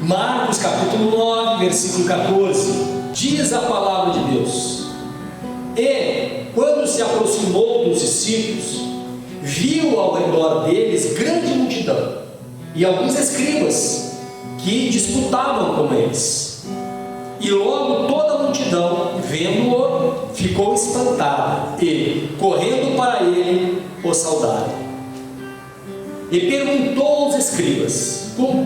Marcos capítulo 9, versículo 14, diz a palavra de Deus: e quando se aproximou dos discípulos, viu ao redor deles grande multidão e alguns escribas que disputavam com eles. E logo toda a multidão, vendo-o, ficou espantada e, correndo para ele, o saudaram. E perguntou aos escribas: por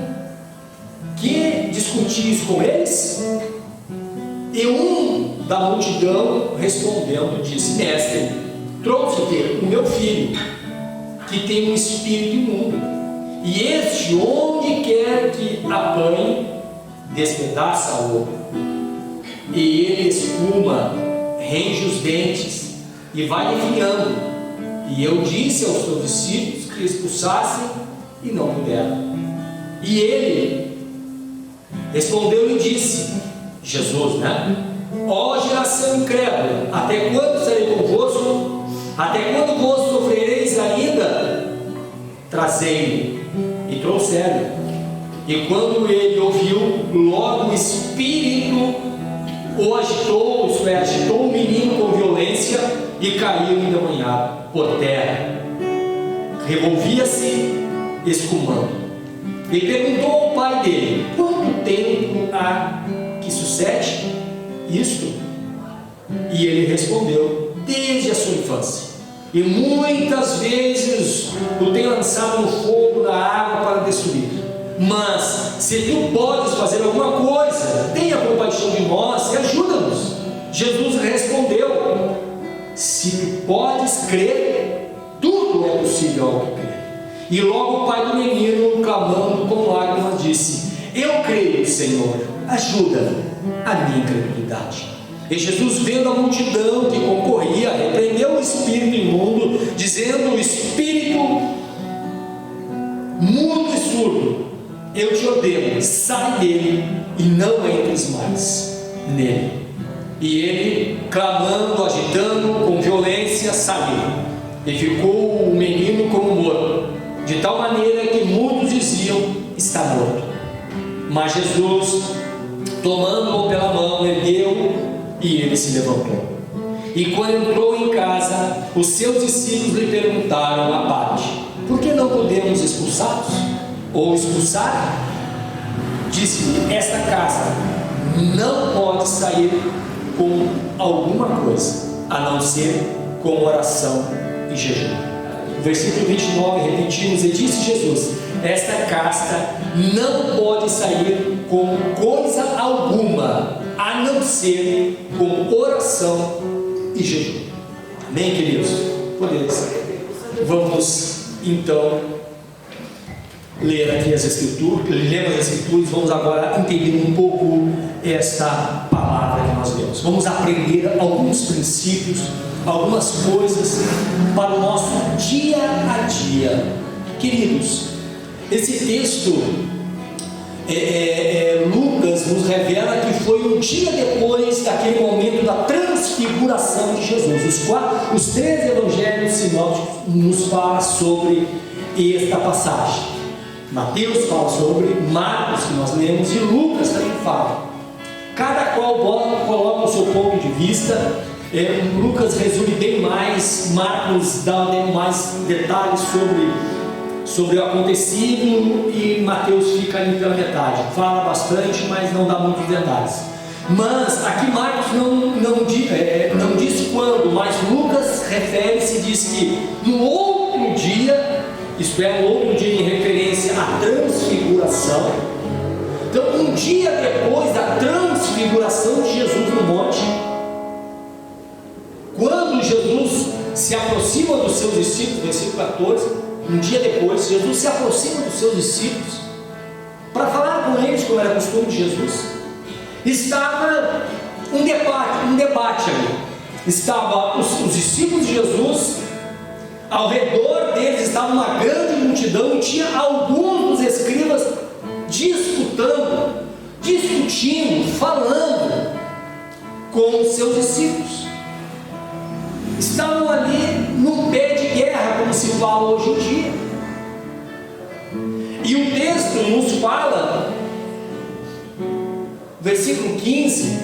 que discutis com eles? E um da multidão, respondendo, disse: mestre, trouxe-te o meu filho, que tem um espírito imundo, e este, onde quer que apanhe, despedaça-o, e ele espuma, range os dentes e vai enfiando. E eu disse aos seus discípulos que expulsassem, e não puderam. E ele respondeu e disse, Jesus, né? Ó geração incrédula, até quando serei convosco? Até quando vos sofrereis ainda? Trazei-o. E trouxeram. E quando ele ouviu, logo o espírito o agitou, isto é, agitou o menino com violência, e caiu endemoniado por terra. Revolvia-se, escumando. E perguntou ao pai dele: quanto tempo há que sucede isto? E ele respondeu: desde a sua infância, e muitas vezes o tem lançado no fogo da água para destruir. Mas se tu podes fazer alguma coisa, tenha compaixão de nós e ajuda-nos. Jesus respondeu: se tu podes crer, tudo é possível ao que crê. E logo o pai do menino, clamando com lágrimas, disse: eu creio, Senhor, ajuda a minha incredulidade. E Jesus, vendo a multidão que concorria, repreendeu o espírito imundo, dizendo: o espírito mudo e surdo, eu te ordeno, sai dele e não entres mais nele. E ele, clamando, agitando com violência, saiu, e ficou o menino como morto, de tal maneira que muitos diziam: está morto. Mas Jesus, tomando-o pela mão, ergueu, e ele se levantou. E quando entrou em casa, os seus discípulos lhe perguntaram à parte: por que não podemos expulsá-los? Ou expulsar? Disse-lhe: esta casa não pode sair com alguma coisa, a não ser com oração e jejum. Versículo 29, repetimos: e disse Jesus: esta casta não pode sair com coisa alguma, a não ser com oração e jejum. Amém, queridos? Podemos. Vamos então ler aqui as Escrituras, lemos as Escrituras. Vamos agora entender um pouco esta palavra que nós lemos. Vamos aprender alguns princípios, algumas coisas para o nosso dia a dia. Queridos, esse texto, Lucas nos revela que foi um dia depois daquele momento da transfiguração de Jesus. Os três evangelhos sinópticos nos falam sobre esta passagem. Mateus fala sobre, Marcos, que nós lemos, e Lucas também fala. Cada qual coloca o seu ponto de vista. Lucas resume bem mais, Marcos dá mais detalhes sobre o acontecido, e Mateus fica ali pela metade, fala bastante, mas não dá muitos detalhes. Mas aqui Marcos não diz quando, mas Lucas refere-se e diz que no outro dia, isto é, no outro dia em referência à transfiguração. Então, um dia depois da transfiguração de Jesus no monte, quando Jesus se aproxima dos seus discípulos, versículo 14, um dia depois, Jesus se aproxima dos seus discípulos para falar com eles, como era costume de Jesus. Estava um debate ali. Estava os discípulos de Jesus, ao redor deles estava uma grande multidão, e tinha alguns dos escribas discutindo, falando com os seus discípulos. Estavam ali no pé de guerra, como se fala hoje em dia. E o texto nos fala versículo 15,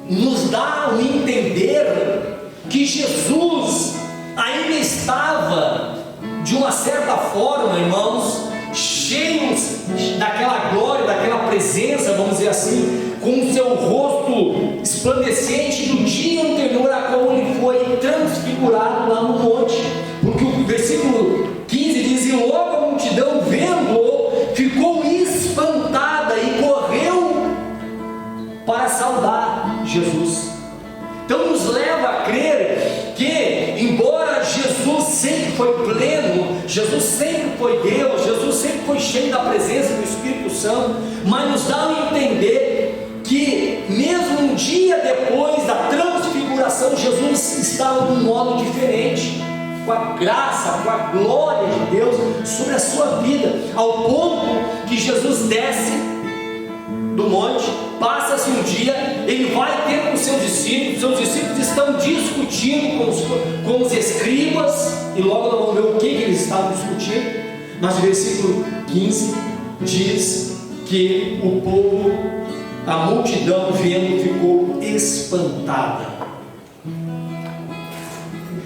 nos dá a entender que Jesus ainda estava, de uma certa forma, irmãos, cheios daquela glória, daquela presença, vamos dizer assim, com o seu rosto resplandecente do dia anterior a qual ele foi transfigurado lá no monte, porque o versículo 15 diz: e logo a multidão, vendo-o, ficou espantada e correu para saudar Jesus. Então nos leva a crer que, embora Jesus sempre foi pleno, Jesus sempre foi Deus, Jesus sempre foi cheio da presença do Espírito Santo, mas nos dá a entender que mesmo um dia depois da transfiguração, Jesus estava de um modo diferente, com a graça, com a glória de Deus sobre a sua vida, ao ponto que Jesus desce do monte, passa-se um dia, ele vai ter com seus discípulos estão discutindo com os escribas, e logo nós vamos ver o que eles estavam discutindo, mas o versículo 15 diz que o povo, a multidão vendo, ficou espantada.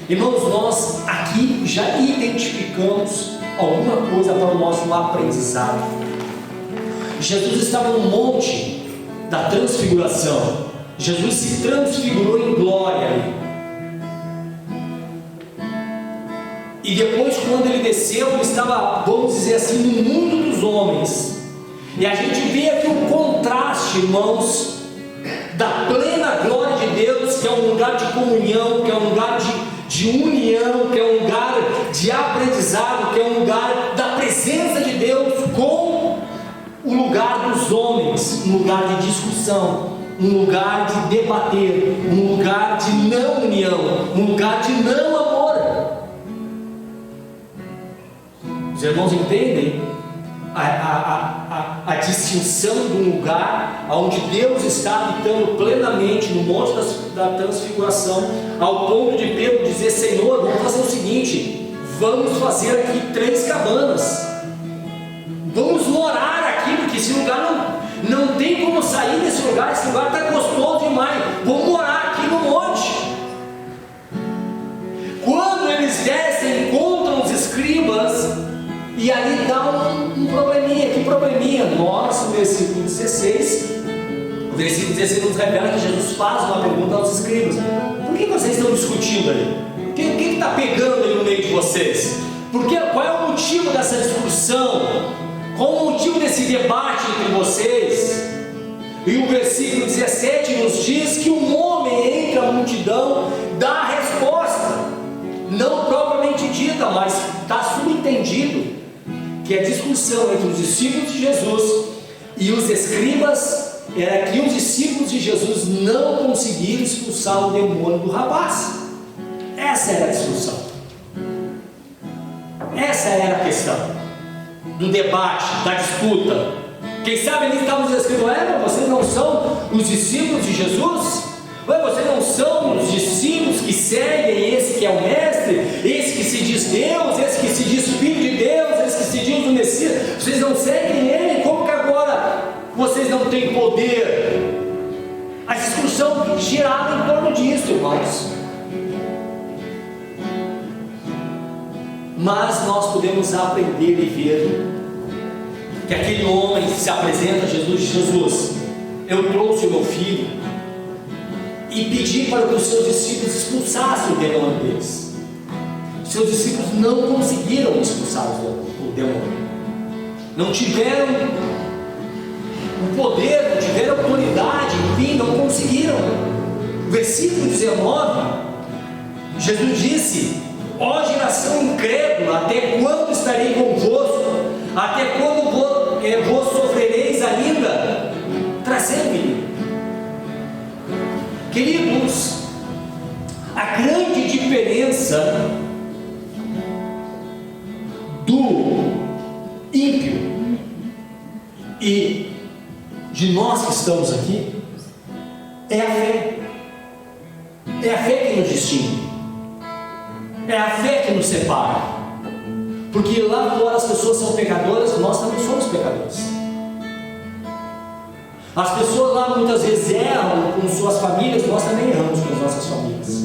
Irmãos, nós aqui já identificamos alguma coisa para o nosso aprendizado. Jesus estava no monte da transfiguração. Jesus se transfigurou em glória. E depois, quando ele desceu, ele estava, vamos dizer assim, no mundo dos homens. E a gente vê aqui um contraste, irmãos, da plena glória de Deus, que é um lugar de comunhão, que é um lugar de união, que é um lugar de aprendizado, que é um lugar da presença de Deus, com o lugar dos homens, um lugar de discussão, um lugar de debater, um lugar de não união, um lugar de não amor. Os irmãos entendem a distinção de um lugar onde Deus está habitando plenamente no monte da transfiguração, ao ponto de Pedro dizer: Senhor, vamos fazer o seguinte, vamos fazer aqui 3 cabanas, vamos morar aqui, porque esse lugar não tem como sair desse lugar, esse lugar está gostoso demais, vamos morar aqui no monte. Quando eles descem, encontram os escribas, e ali dá um probleminha. Que probleminha? Nós, no versículo 16, o versículo 16 nos revela que Jesus faz uma pergunta aos escribas: por que vocês estão discutindo ali? O que está pegando ali no meio de vocês? Qual é o motivo dessa discussão? Qual o motivo desse debate entre vocês? E o versículo 17 nos diz que um homem entre a multidão dá a resposta, não propriamente dita, mas está subentendido que a discussão entre os discípulos de Jesus e os escribas era que os discípulos de Jesus não conseguiram expulsar o demônio do rapaz. Essa era a discussão, essa era a questão do debate, da disputa. Quem sabe eles estavam escrevendo: mas vocês não são os discípulos de Jesus? Vocês não são os discípulos que seguem esse que é o mestre, esse que se diz Deus, esse que se diz Filho de Deus, esse que se diz o Messias? Vocês não seguem ele? Como que agora vocês não têm poder? A discussão girava em torno disso, irmãos. Mas nós podemos aprender e ver que aquele homem que se apresenta a Jesus, eu trouxe o meu filho, e pedi para que os seus discípulos expulsassem o demônio deles. Seus discípulos não conseguiram expulsar o demônio, não tiveram o poder, não tiveram autoridade, enfim, não conseguiram. Versículo 19, Jesus disse: ó geração incrédula, até quando estarei convosco? Até quando vos sofrereis ainda? Trazei-me. Queridos, a grande diferença do ímpio e de nós que estamos aqui é a fé. É a fé que nos distingue, é a fé que nos separa, porque lá fora as pessoas são pecadoras, nós também somos pecadores. As pessoas lá muitas vezes erram com suas famílias, nós também erramos com as nossas famílias.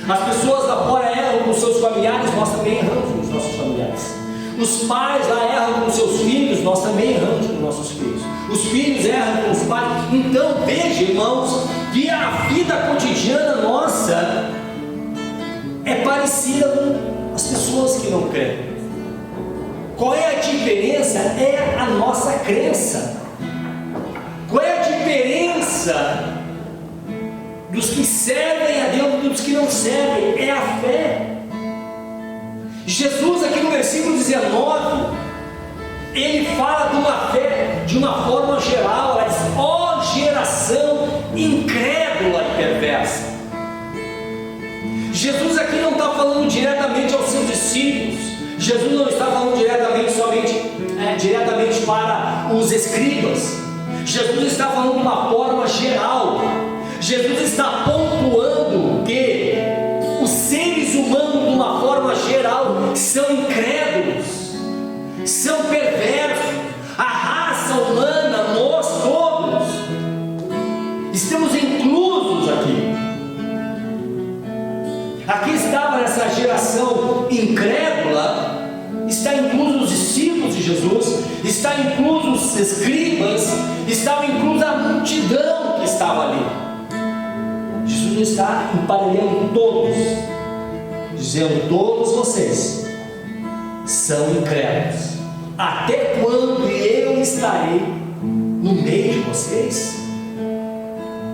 As pessoas lá fora erram com seus familiares, nós também erramos com os nossos familiares. Os pais lá erram com seus filhos, nós também erramos com nossos filhos. Os filhos erram com os pais. Então veja, irmãos, que a vida cotidiana nossa é parecida com as pessoas que não creem. Qual é a diferença? É a nossa crença. Qual é a diferença dos que servem a Deus e dos que não servem? É a fé. Jesus aqui no versículo 19, ele fala de uma fé de uma forma geral. Ela diz: ó geração incrédula e perversa. Jesus aqui não está falando diretamente aos seus discípulos. Jesus não está falando diretamente para os escribas. Jesus está falando de uma forma geral. Jesus está pontuando que os seres humanos, de uma forma geral, são incrédulos, são perversos. A raça humana, nós todos, estamos inclusos aqui. Aqui estava nessa geração incrédula, está incluso os discípulos de Jesus, está incluso os escribas, estava inclusa a multidão que estava ali. Jesus está emparelhando todos, dizendo: todos vocês são incrédulos. Até quando eu estarei no meio de vocês?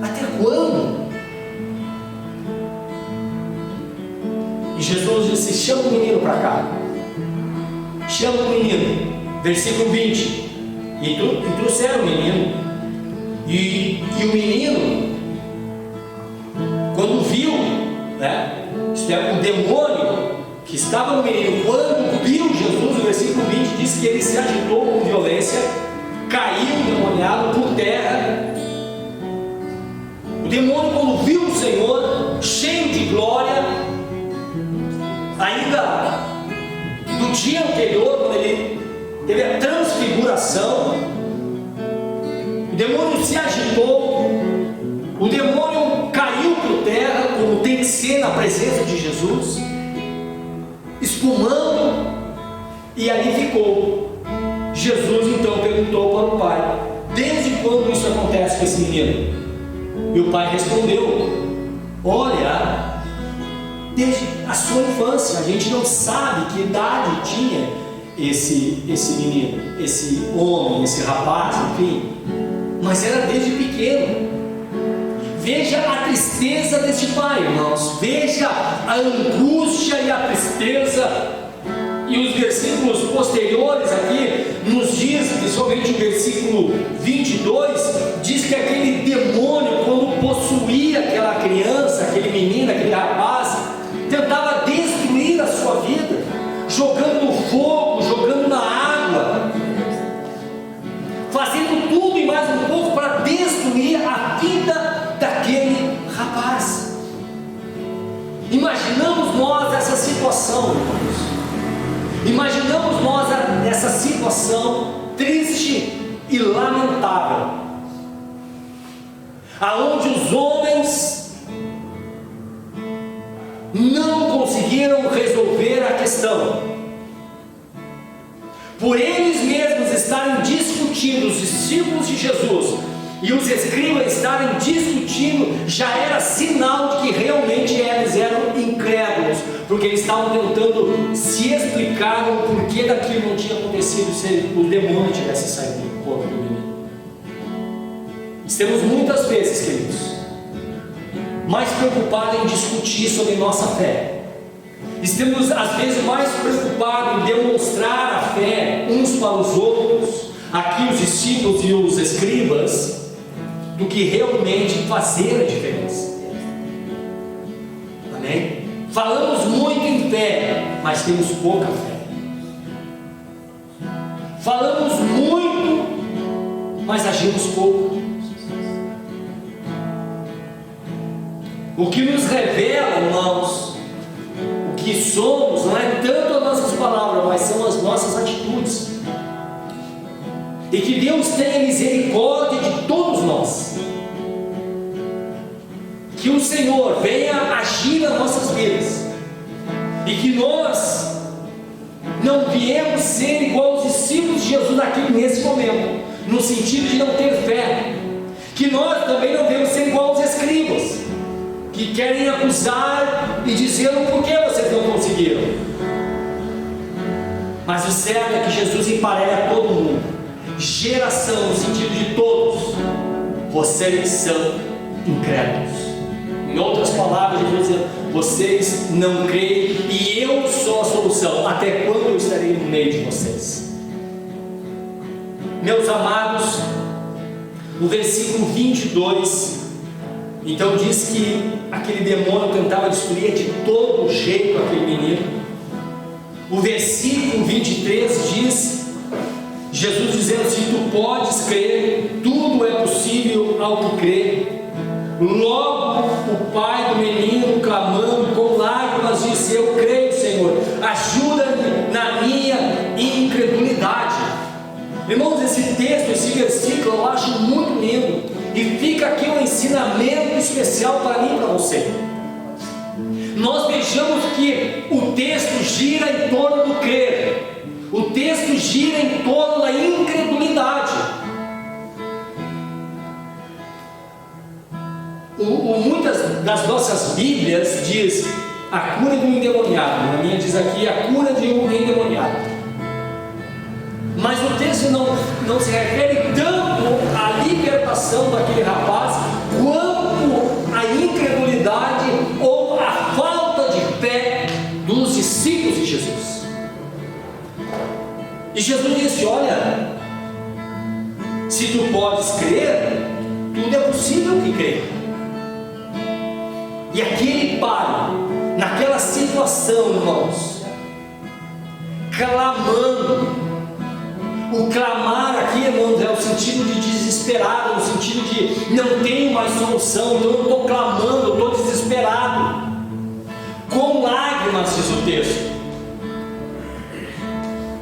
Até quando? E Jesus disse: chama o menino para cá. Chama o menino. Versículo 20. E trouxeram o menino. E o menino, quando viu, isto é, o demônio que estava no menino, quando viu Jesus, o versículo 20 diz que ele se agitou com violência, caiu endemoniado por terra. O demônio, quando viu o Senhor cheio de glória, ainda no dia anterior, quando ele teve a transfiguração, o demônio se agitou, o demônio caiu por terra, como tem que ser na presença de Jesus, espumando, e ali ficou. Jesus então perguntou para o pai: desde quando isso acontece com esse menino? E o pai respondeu: olha, desde a sua infância. A gente não sabe que idade tinha esse menino, esse homem, esse rapaz, enfim, mas era desde pequeno. Veja a tristeza deste pai, irmãos. Veja a angústia e a tristeza. E os versículos posteriores aqui nos diz, principalmente o versículo 22, diz que aquele demônio, quando possuía aquela criança, aquele menino, aquele rapaz, tentava destruir a sua vida, jogando no fogo, jogando na água, fazendo tudo e mais um pouco para destruir a vida daquele rapaz. Imaginamos nós essa situação, irmãos. Imaginamos nós essa situação triste e lamentável, aonde os homens não conseguiram resolver a questão. Por eles mesmos estarem discutindo, os discípulos de Jesus e os escribas estarem discutindo, já era sinal de que realmente eles eram incrédulos, porque eles estavam tentando se explicar o porquê daquilo não tinha acontecido se o demônio tivesse saído do corpo do menino. Estamos muitas vezes, queridos, mais preocupados em discutir sobre nossa fé. Estamos às vezes mais preocupados em demonstrar a fé uns para os outros, aqui os discípulos e os escribas, do que realmente fazer a diferença. Amém? Falamos muito em fé, mas temos pouca fé. Falamos muito, mas agimos pouco. O que nos revela, irmãos, o que somos, não é tanto as nossas palavras, mas são as nossas atitudes. E que Deus tenha misericórdia de todos que o Senhor venha agir nas nossas vidas, e que nós não viemos ser igual aos discípulos de Jesus aqui nesse momento, no sentido de não ter fé, que nós também não devemos ser igual aos escribas, que querem acusar e dizer o porquê vocês não conseguiram. Mas o certo é que Jesus emparelha todo mundo, geração no sentido de todos. Vocês são incrédulos. Em outras palavras, Jesus diz: vocês não creem e eu sou a solução. Até quando eu estarei no meio de vocês? Meus amados, no versículo 22, então diz que aquele demônio tentava destruir de todo jeito aquele menino. O versículo 23 diz, Jesus dizendo: se tu podes crer, tudo é possível ao que crê. Logo o pai do menino, clamando com lágrimas, disse: eu creio, Senhor, ajuda-me na minha incredulidade. Irmãos, esse texto, esse versículo eu acho muito lindo, e fica aqui um ensinamento especial para mim e para você. Nós vejamos que o texto gira em torno do crer, o texto gira em torno da incredulidade. Muitas das nossas Bíblias diz a cura de um endemoniado, na minha diz aqui a cura de um endemoniado, mas o texto não se refere tanto à libertação daquele rapaz, quanto à incredulidade ou à falta de fé dos discípulos de Jesus. E Jesus disse: olha, se tu podes crer, tudo é possível que crer. E aquele pai, naquela situação, irmãos, clamando. O clamar aqui, irmãos, é o sentido de desesperado, no sentido de não tenho mais solução, então eu estou clamando, eu estou desesperado, com lágrimas, diz o texto.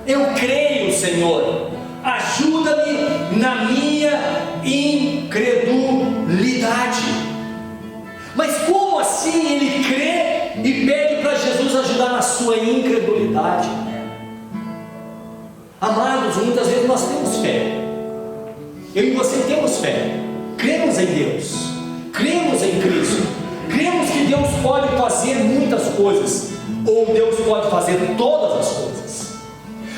Eu creio, Senhor, ajuda-me na minha incredulidade. Mas como assim ele crê e pede para Jesus ajudar na sua incredulidade? Amados, muitas vezes nós temos fé, eu e você temos fé, cremos em Deus, cremos em Cristo, cremos que Deus pode fazer muitas coisas, ou Deus pode fazer todas as coisas,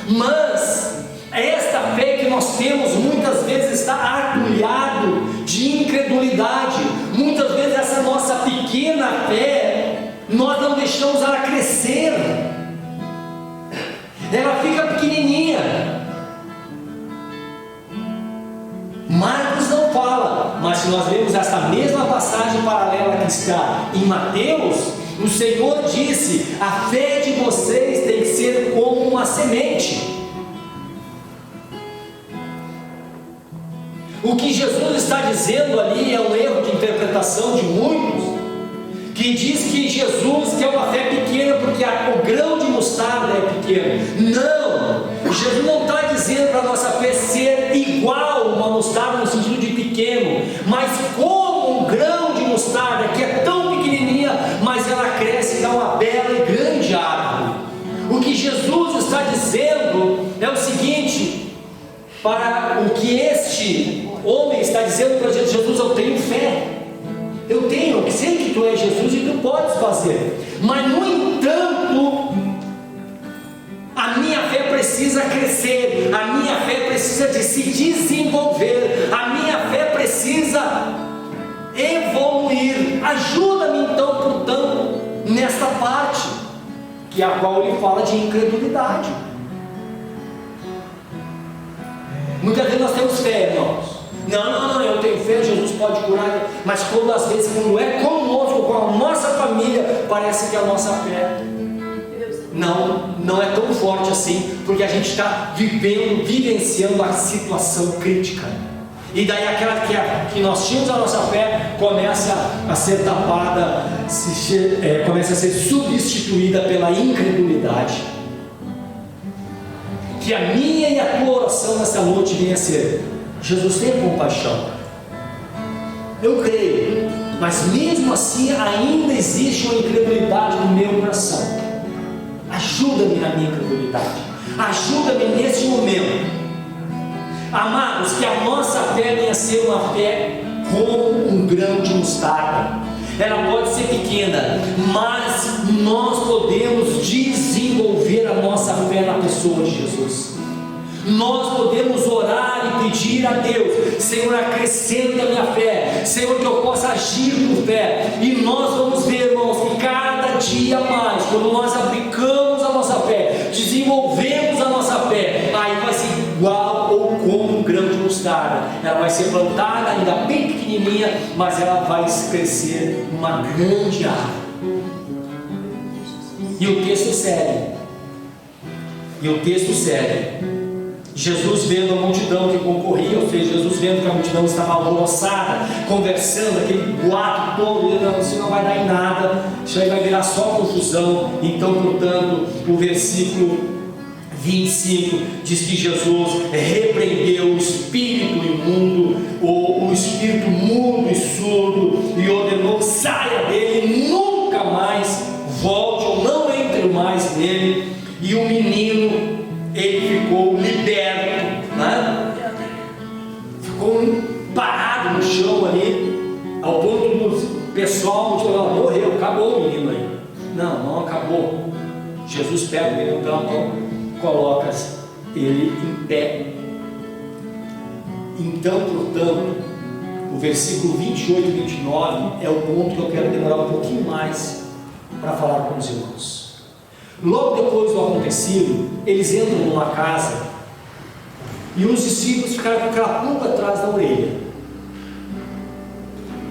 mas esta fé que nós temos muitas vezes está arculhado de incredulidade. Muitas vezes essa nossa pequena fé, nós não deixamos ela crescer, ela fica pequenininha. Marcos não fala, mas se nós lemos essa mesma passagem paralela que está em Mateus, o Senhor disse: a fé de vocês tem que ser como uma semente. O que Jesus está dizendo ali é um erro de interpretação de muitos, que diz que Jesus quer uma fé pequena porque o grão de mostarda é pequeno. Não, Jesus não está dizendo para a nossa fé ser igual uma mostarda no sentido de pequeno, mas como um grão de mostarda que é tão pequenininha, mas ela cresce e dá uma bela e grande árvore. O que Jesus está dizendo é o seguinte, para o que este homem está dizendo para Jesus: eu tenho fé, eu tenho, eu sei que tu és Jesus e tu podes fazer, mas no entanto, a minha fé precisa crescer, a minha fé precisa de se desenvolver, a minha fé precisa evoluir. Ajuda-me então, portanto, nesta parte, que é a qual ele fala de incredulidade. Muitas vezes nós temos fé, irmãos. Não, eu tenho fé, Jesus pode curar, mas às vezes quando é conosco, com a nossa família, parece que a nossa fé não é tão forte assim, porque a gente está vivenciando a situação crítica, e daí aquela que nós tínhamos a nossa fé começa a ser tapada, começa a ser substituída pela incredulidade. Que a minha e a tua oração nessa noite venha a ser: Jesus, tenha compaixão, eu creio, mas mesmo assim ainda existe uma incredulidade no meu coração. Ajuda-me na minha incredulidade, ajuda-me nesse momento, amados, que a nossa fé venha a ser uma fé como um grão de mostarda. Ela pode ser pequena, mas nós podemos desenvolver a nossa fé na pessoa de Jesus. Nós podemos orar e pedir a Deus: Senhor, acrescenta a minha fé, Senhor, que eu possa agir por fé. E nós vamos ver, irmãos, que cada dia mais, quando nós aplicamos a nossa fé, desenvolvemos a nossa fé, aí vai ser igual ou como um grão de mostarda. Ela vai ser plantada ainda bem pequenininha, mas ela vai crescer uma grande árvore. E o texto segue. Jesus vendo a multidão que concorria, ou seja, Jesus vendo que a multidão estava alvoroçada, conversando, aquele boato todo, isso não vai dar em nada, isso aí vai virar só confusão. Então, portanto, o versículo 25 diz que Jesus repreendeu o espírito imundo, o espírito mudo e surdo, e ordenou: saia dele, nunca mais volte, ou não entre mais nele. E o menino, ele ficou liberto, né? Ficou parado no chão ali, ao ponto do pessoal morreu, acabou o menino aí. Não acabou. Jesus pega o menino pela mão, coloca ele em pé. Então, portanto, o versículo 28 e 29 é o ponto que eu quero demorar um pouquinho mais para falar com os irmãos. Logo depois do acontecido, eles entram numa casa e os discípulos ficaram com aquela pulga atrás da orelha.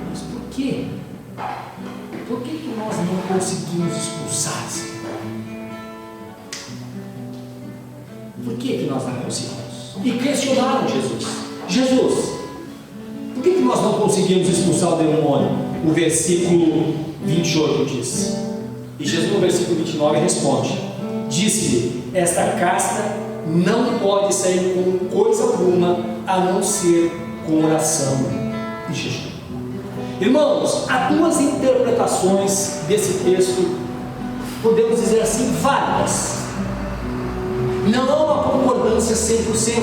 Mas por quê? Por que nós não conseguimos expulsar esse demônio? Por que nós não conseguimos? E questionaram Jesus, por que nós não conseguimos expulsar o demônio? O versículo 28 diz. E Jesus, no versículo 29, responde: disse-lhe: esta casta não pode sair com coisa alguma, a não ser com oração e jejum. Irmãos, há duas interpretações desse texto, podemos dizer assim, válidas. Não há uma concordância 100%.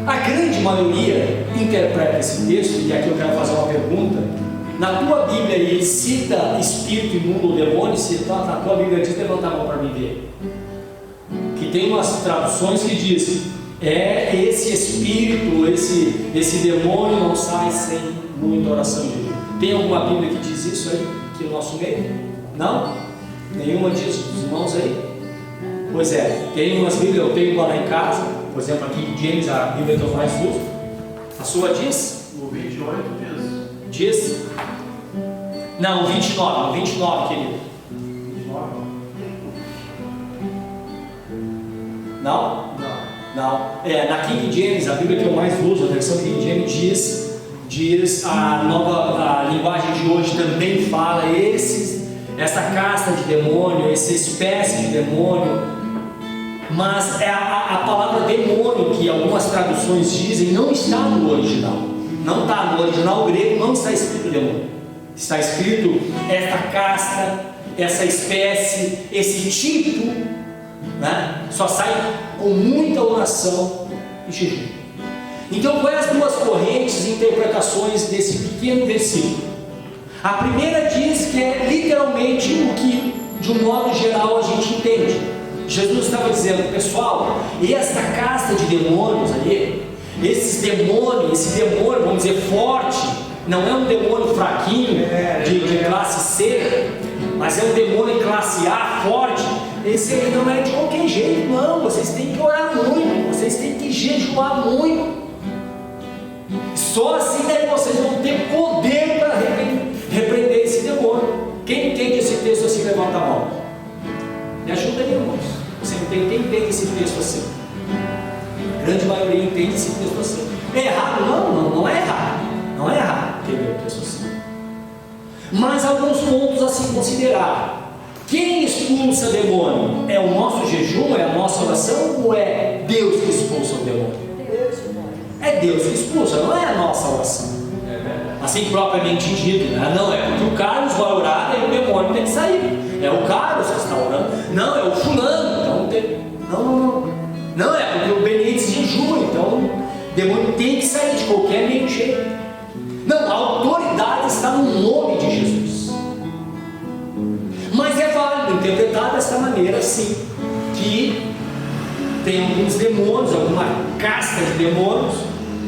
A grande maioria interpreta esse texto, e aqui eu quero fazer uma pergunta. Na tua Bíblia ele cita espírito imundo ou demônio? Na tua Bíblia diz, levanta a mão para mim ver. Que tem umas traduções que dizem: esse espírito, esse demônio não sai sem muita oração e jejum. Tem alguma Bíblia que diz isso aí, aqui no nosso meio? Não? Nenhuma diz, os irmãos aí? Pois é, tem umas Bíblias, eu tenho uma lá em casa, por exemplo, aqui em James, a Bíblia que eu mais uso. A sua diz? O 28 diz. Diz? Não, 29, querido. 29? Não? Não. Na King James, a Bíblia que eu mais uso, a versão King James diz a linguagem de hoje também fala essa casta de demônio, essa espécie de demônio, mas a palavra demônio, que algumas traduções dizem, não está no original. Não está no original grego, não está escrito demônio. Está escrito esta casta, essa espécie, esse tipo, né? Só sai com muita oração e jejum. Então, quais as duas correntes e interpretações desse pequeno versículo? A primeira diz que é literalmente o que, de um modo geral, a gente entende. Jesus estava dizendo: pessoal, e esta casta de demônios aí, esse demônio, vamos dizer, forte, não é um demônio fraquinho, de classe C, mas é um demônio de classe A, forte. Esse aí não é de qualquer jeito, não. Vocês têm que orar muito, vocês têm que jejuar muito. Só assim daí vocês vão ter poder para repreender esse demônio. Quem entende esse texto assim, levanta a mão. Me ajuda aí, irmãos. Você entende? Quem entende esse texto assim? A grande maioria entende esse texto assim. É errado? Não é errado. Não é errado entender o texto assim. Mas alguns pontos a se considerar. Quem expulsa demônio? É o nosso jejum? É a nossa oração? Ou é Deus que expulsa o demônio? É Deus que expulsa, não é a nossa oração. É verdade. assim propriamente dito, né? Não é porque o Carlos vai orar e o demônio tem que sair. É o Carlos que está orando. Não, é o fulano. Então tem... Não é porque o Benítez jejua, então o demônio tem que sair de qualquer meio jeito. Não, a autoridade está no nome de Jesus. Mas é válido interpretar dessa maneira, sim, que tem alguns demônios, alguma casta de demônios,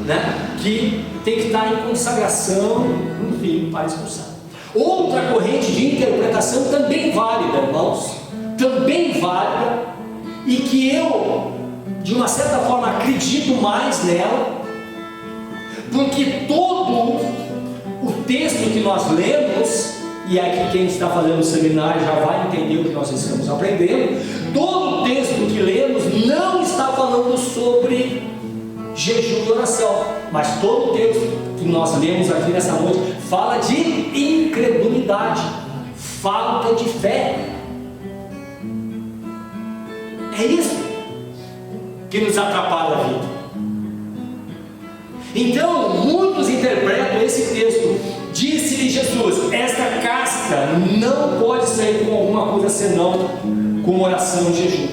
né, que tem que estar em consagração, enfim, para expulsar. Outra corrente de interpretação também válida, irmãos, também válida, e que eu, de uma certa forma, acredito mais nela, porque todo o texto que nós lemos, e aqui quem está fazendo o seminário já vai entender o que nós estamos aprendendo, todo o texto que lemos não está falando sobre jejum e oração, mas todo o texto que nós lemos aqui nessa noite fala de incredulidade, falta de fé. É isso que nos atrapalha a vida. Então, muitos interpretam esse texto. Disse-lhe Jesus: esta casca não pode sair com alguma coisa senão com oração e jejum.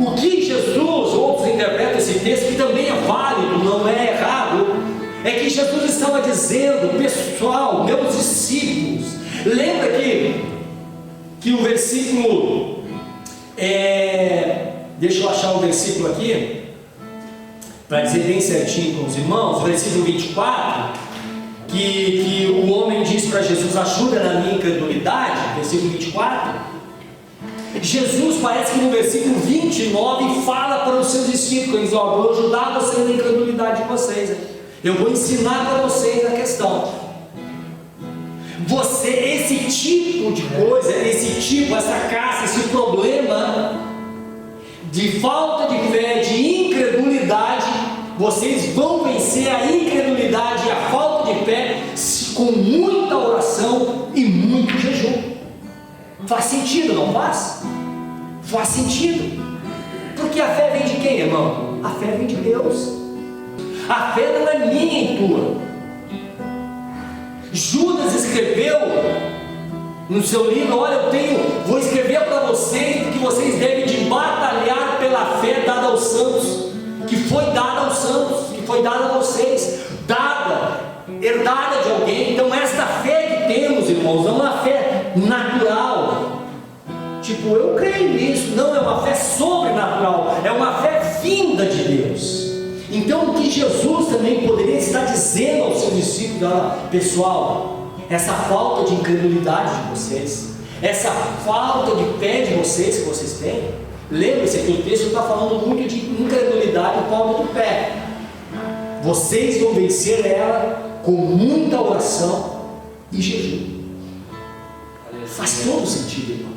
O que Jesus, outros interpretam esse texto, que também é válido, não é errado, é que Jesus estava dizendo: pessoal, meus discípulos, lembra que o versículo, deixa eu achar o versículo aqui, para dizer bem certinho com os irmãos, o versículo 24, que o homem diz para Jesus: ajuda na minha incredulidade, versículo 24. Jesus, parece que no versículo 29, fala para os seus discípulos, ele diz: ó, vou ajudar vocês na incredulidade de vocês, eu vou ensinar para vocês a questão. Esse tipo de coisa, essa caça, esse problema de falta de fé, de incredulidade, vocês vão vencer a incredulidade e a falta de fé com muita oração e muito jejum. Faz sentido, não faz? Faz sentido. Porque a fé vem de quem, irmão? A fé vem de Deus. A fé não é minha e tua. Judas escreveu no seu livro: olha, vou escrever para vocês que vocês devem de batalhar pela fé dada aos santos, que foi dada aos santos, que foi dada a vocês, herdada de alguém. Então esta fé que temos, irmãos, não é uma fé natural, tipo, eu creio nisso. Não, é uma fé sobrenatural, é uma fé vinda de Deus. Então o que Jesus também poderia estar dizendo aos seus discípulos: pessoal, essa falta de incredulidade de vocês, essa falta de fé de vocês que vocês têm, lembre-se que o texto está falando muito de incredulidade e falta de fé. Vocês vão vencer ela com muita oração e jejum. Faz todo sentido, irmão.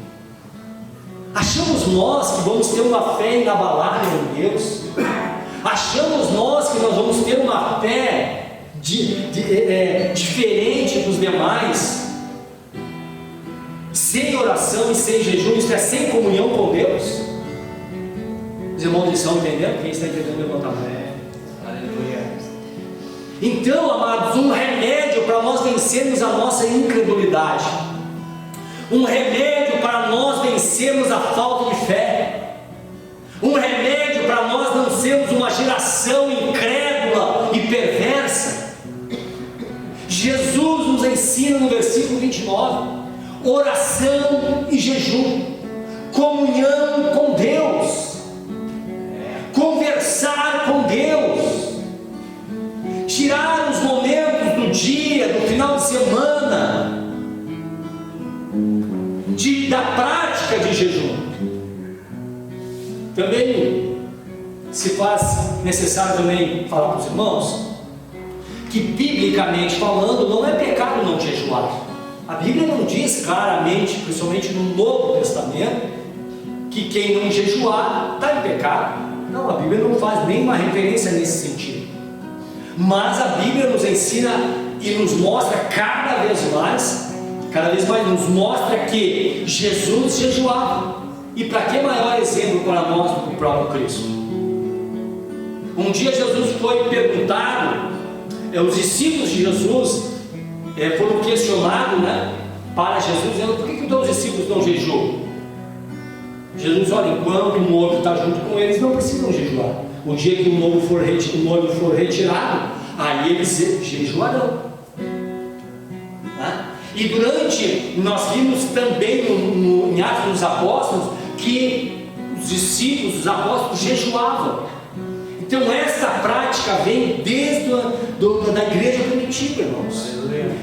Achamos nós que vamos ter uma fé inabalável em Deus? Achamos nós que nós vamos ter uma fé diferente dos demais, sem oração e sem jejum, isto é, sem comunhão com Deus? Os irmãos estão entendendo? Quem está entendendo, levanta a mão. Aleluia. Então, amados, um remédio para nós vencermos a nossa incredulidade, um remédio para nós vencermos a falta de fé, um remédio para nós não sermos uma geração incrédula e perversa. Jesus nos ensina no versículo 29, oração e jejum, comunhão com Deus, conversar com Deus, tirar os momentos do dia, do final de semana, da prática de jejum. Também se faz necessário também falar para os irmãos que, biblicamente falando, não é pecado não jejuar. A Bíblia não diz claramente, principalmente no Novo Testamento, que quem não jejuar está em pecado. Não, a Bíblia não faz nenhuma referência nesse sentido. Mas a Bíblia nos ensina e nos mostra cada vez mais nos mostra que Jesus jejuava. E para que maior exemplo para nós do que o próprio Cristo? Um dia Jesus foi perguntado, os discípulos de Jesus foram questionados, né, para Jesus, dizendo: por que os teus discípulos não jejuam? Jesus: olha, enquanto o noivo está junto com eles, não precisam jejuar. O dia que o noivo for retirado, aí eles jejuarão. Né? E nós vimos também em Atos dos Apóstolos que os discípulos, os apóstolos, jejuavam. Então essa prática vem desde da igreja primitiva, irmãos.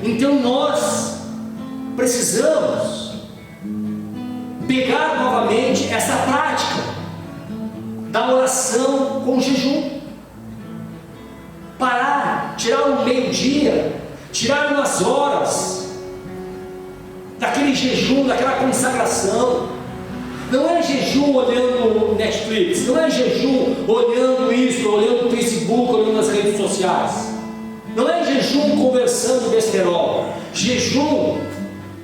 Então nós precisamos pegar novamente essa prática da oração com jejum. Parar, tirar um meio-dia, tirar umas horas daquele jejum, daquela consagração. Não é jejum olhando Netflix, não é jejum olhando isso, olhando o Facebook, olhando as redes sociais. Não é jejum conversando besterol. Jejum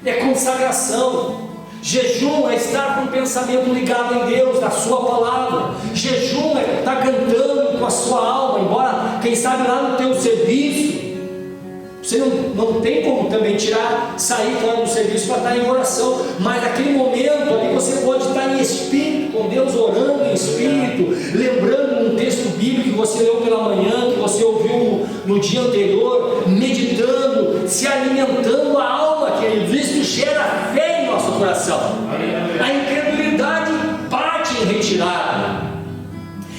é consagração. Jejum é estar com o pensamento ligado em Deus, na sua palavra. Jejum é estar cantando com a sua alma, embora, quem sabe, lá no teu serviço você não tem como também sair fora do serviço para estar em oração, mas naquele momento ali você pode estar em espírito com Deus, orando em espírito, lembrando um texto bíblico que você leu pela manhã, que você ouviu no dia anterior, meditando, se alimentando a alma, queridos. Isso gera fé em nosso coração. A incredulidade bate em retirada,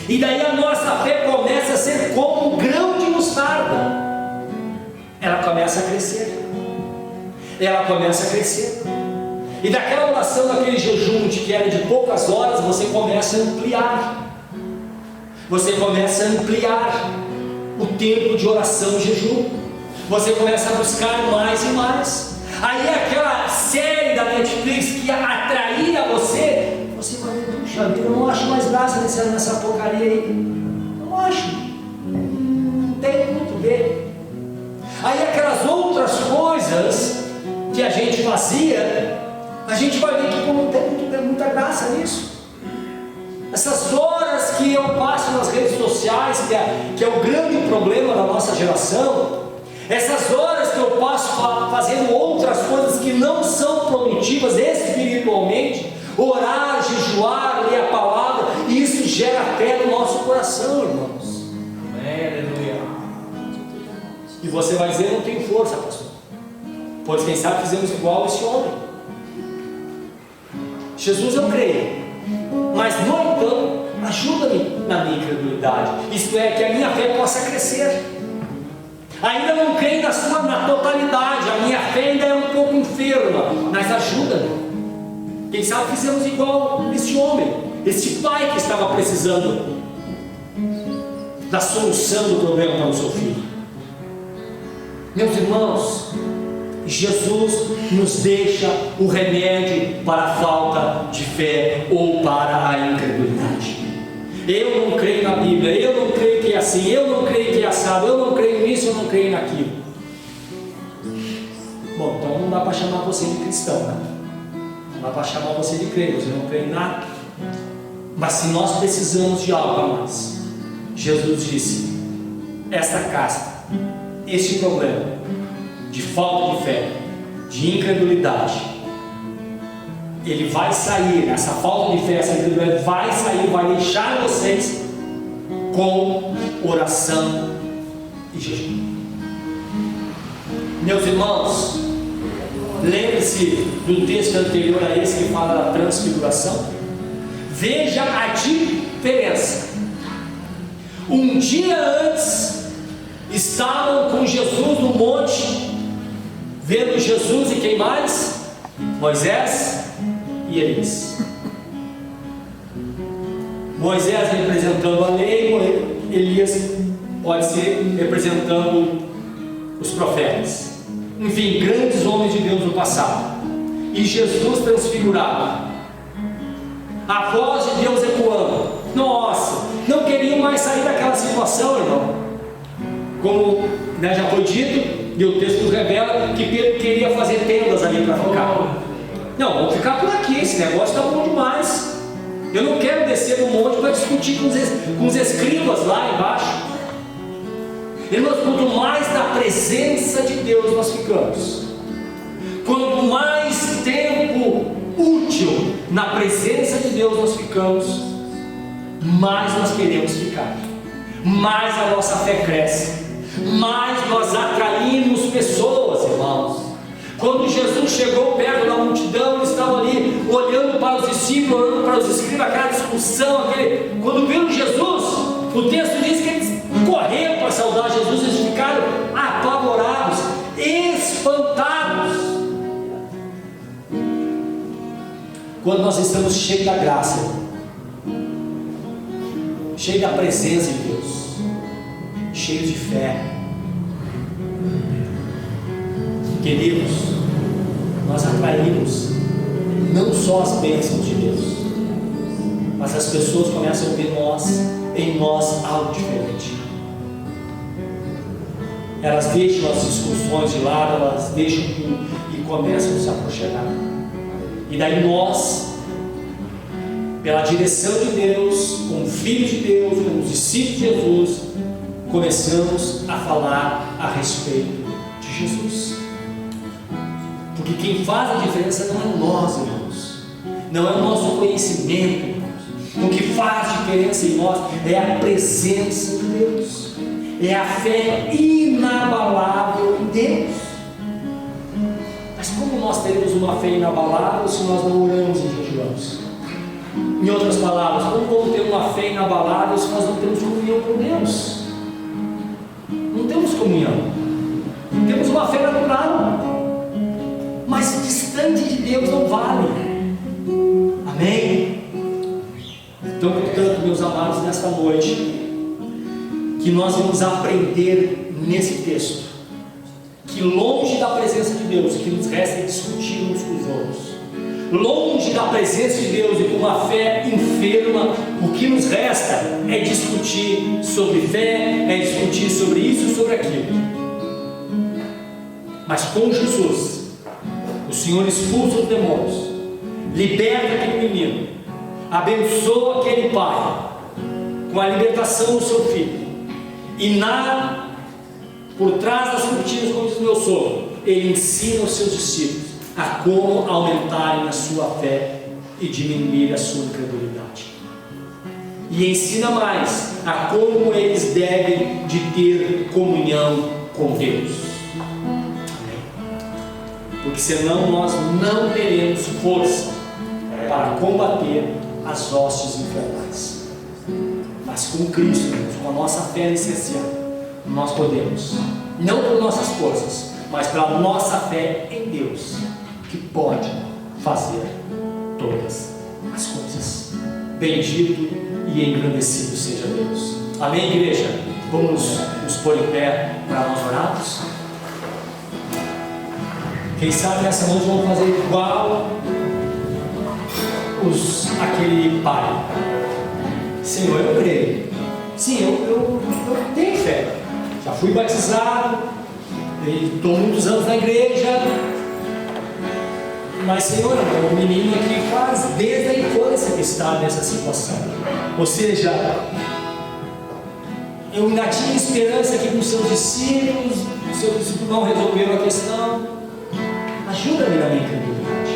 e daí a nossa fé começa a ser como um grão de mostarda. Ela começa a crescer. Ela começa a crescer. E daquela oração, daquele jejum que era de poucas horas, você começa a ampliar. Você começa a ampliar o tempo de oração e jejum. Você começa a buscar mais e mais. Aí aquela série da Netflix que atraía você vai ver: puxa vida, eu não acho mais graça nessa porcaria aí. Não acho. Não tem muito a ver. Aí aquelas outras coisas que a gente fazia, a gente vai ver que não tem muita graça nisso. Essas horas que eu passo nas redes sociais, que é o grande problema da nossa geração, essas horas que eu passo fazendo outras coisas que não são produtivas espiritualmente, orar, jejuar, ler a palavra, isso gera fé no nosso coração, irmãos. E você vai dizer: não tenho força, pastor, pois quem sabe fizemos igual a esse homem. Jesus, eu creio, mas no entanto, ajuda-me na minha incredulidade, isto é, que a minha fé possa crescer. Ainda não creio na totalidade, a minha fé ainda é um pouco enferma, mas ajuda-me. Quem sabe fizemos igual esse homem, esse pai que estava precisando da solução do problema para o seu filho. Meus irmãos, Jesus nos deixa o remédio para a falta de fé ou para a incredulidade. Eu não creio na Bíblia, eu não creio que é assim, eu não creio que é assado, eu não creio nisso, eu não creio naquilo. Bom, então não dá para chamar você de cristão, né? Não dá para chamar você de crente, você não crê em nada. Mas se nós precisamos de algo a mais, Jesus disse: esta casta, este problema de falta de fé, de incredulidade, ele vai sair, essa falta de fé, essa incredulidade vai sair, vai deixar vocês com oração e jejum. Meus irmãos, lembre-se do texto anterior a esse que fala da transfiguração. Veja a diferença. Um dia antes estavam com Jesus no monte, vendo Jesus, e quem mais? Moisés e Elias. Moisés representando a lei, Elias pode ser representando os profetas. Enfim, grandes homens de Deus no passado. E Jesus transfigurado, a voz de Deus ecoando. Nossa, não queriam mais sair daquela situação, irmão. Como já foi dito, e o texto nos revela que Pedro queria fazer tendas ali para ficar. Não, vamos ficar por aqui, esse negócio está bom demais. Eu não quero descer no monte para discutir com os escribas lá embaixo. Irmãos, quanto mais na presença de Deus nós ficamos, quanto mais tempo útil na presença de Deus nós ficamos, mais nós queremos ficar, mais a nossa fé cresce, mais nós atraímos pessoas, irmãos. Quando Jesus chegou perto da multidão, eles estavam ali olhando para os discípulos, olhando para os escribas, aquela discussão, quando viram Jesus, o texto diz que eles correram para saudar Jesus, eles ficaram apavorados, espantados. Quando nós estamos cheios da graça, cheios da presença de Deus, cheios de fé, queridos, nós atraímos não só as bênçãos de Deus, mas as pessoas começam a ver em nós algo diferente. Elas deixam as discussões de lado, elas deixam e começam a se aproximar. E daí nós, pela direção de Deus, como filhos de Deus, como discípulos de Jesus, começamos a falar a respeito de Jesus. Porque quem faz a diferença não é nós, irmãos, não é o nosso conhecimento, irmãos. O que faz diferença em nós é a presença de Deus, é a fé inabalável em Deus. Mas como nós teremos uma fé inabalável se nós não oramos e jejuamos? Em outras palavras, como vamos ter uma fé inabalável se nós não temos comunhão com Deus? Não temos comunhão, temos uma fé natural, mas distante de Deus não vale. Amém? Então, portanto, meus amados, nesta noite, que nós vamos aprender nesse texto, que longe da presença de Deus, o que nos resta é discutir uns com os outros. Longe da presença de Deus e com uma fé enferma, o que nos resta é discutir sobre fé, é discutir sobre isso e sobre aquilo. Mas com Jesus, o Senhor expulsa os demônios, liberta aquele menino, abençoa aquele pai com a libertação do seu filho, e por trás das cortinas, como diz meu sogro, ele ensina os seus discípulos a como aumentarem a sua fé e diminuir a sua incredulidade, e ensina mais a como eles devem de ter comunhão com Deus. Amém? Porque senão nós não teremos força para combater as hostes infernais. Mas com Cristo, com a nossa fé essencial, nós podemos, não por nossas forças, mas pela nossa fé em Deus, que pode fazer todas as coisas. Bendito e engrandecido seja Deus. Amém, igreja? Vamos nos pôr em pé para nós orarmos. Quem sabe nessa noite vamos fazer igual aquele pai. Senhor, eu creio. Sim, eu tenho fé. Já fui batizado, estou muitos anos na igreja. Mas, Senhor, o menino aqui faz desde a infância que está nessa situação. Ou seja, eu ainda tinha esperança aqui com os seus discípulos não resolveram a questão. Ajuda-me na minha incredulidade.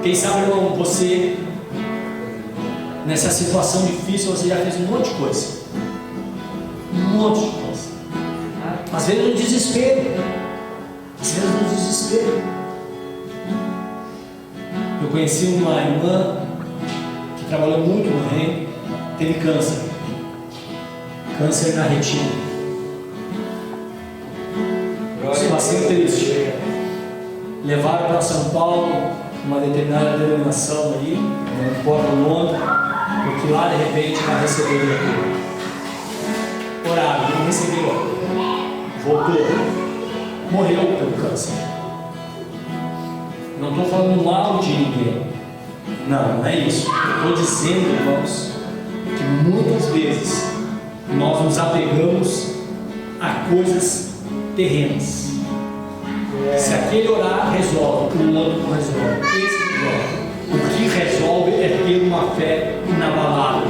Quem sabe, irmão, você, nessa situação difícil, você já fez um monte de coisa. Um monte de coisa. Às vezes no desespero. Eu conheci uma irmã que trabalhou muito no reino, teve câncer na retina. Situação triste. Levaram para São Paulo, uma determinada denominação ali, não importa o nome, porque lá de repente vai receber a cura. Oraram, não recebeu, voltou, morreu pelo câncer. Não estou falando mal de ninguém, não é isso. Estou dizendo, irmãos, que muitas vezes nós nos apegamos a coisas terrenas. Se aquele orar resolve, o outro não resolve, esse resolve. O que resolve é ter uma fé inabalável.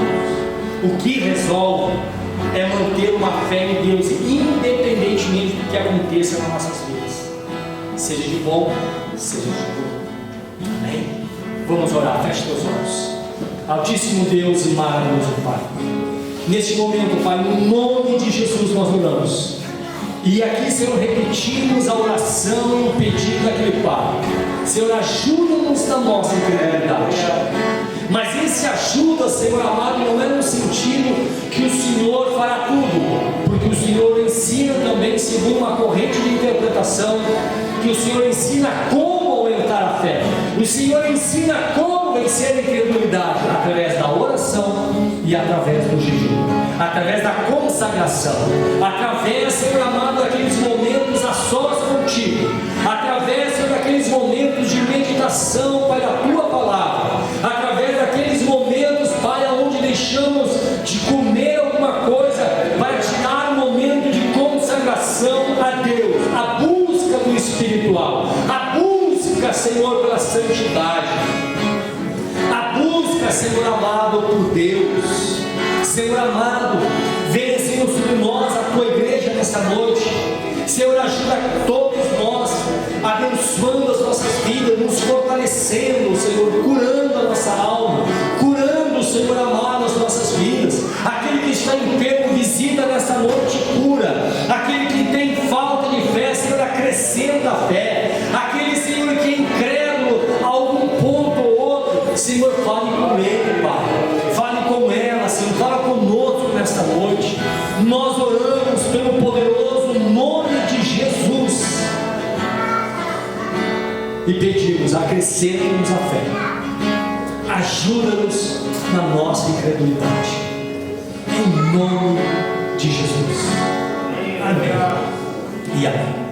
O que resolve é manter uma fé em Deus, independentemente do que aconteça nas nossas vidas, seja de bom, seja de ruim. Amém? Vamos orar, feche teus olhos. Altíssimo Deus e maravilhoso Pai, neste momento, Pai, no nome de Jesus nós oramos. E aqui, Senhor, repetimos a oração e o pedido daquele Pai. Senhor, ajuda-nos na nossa incredulidade. Mas esse ajuda, Senhor amado, não é no sentido que o Senhor fará tudo, porque o Senhor ensina também, segundo uma corrente de interpretação, que o Senhor ensina como aumentar a fé. O Senhor ensina como vencer a incredulidade, através da oração e através do jejum, através da consagração, através, Senhor amado, daqueles momentos a sós contigo, através, Senhor, daqueles momentos de meditação, Pai, da Tua Palavra, através daqueles momentos, Pai, onde deixamos de comer alguma coisa para tirar um momento de consagração a Deus, a busca do espiritual, a busca, Senhor, pela santidade, a busca, Senhor amado, por Deus. Senhor amado, venha, Senhor, sobre nós, a Tua igreja nesta noite. Senhor, ajuda todos nós, abençoando as nossas vidas, nos fortalecendo, Senhor, curando a nossa alma, curando, Senhor amado, as nossas vidas. Aquele que está enfermo, visita nessa noite, cura. Aquele que tem falta de fé, Senhor, acrescenta a fé. Aquele, Senhor, que é incrédulo a algum ponto ou outro, Senhor, fale com ele, Pai. Fale com ela, Senhor, fala conosco nesta noite. Nós oramos pelo poderoso nome de Jesus e pedimos, acrescenta-nos a fé, ajuda-nos na nossa incredulidade, em nome de Jesus. Amém e amém.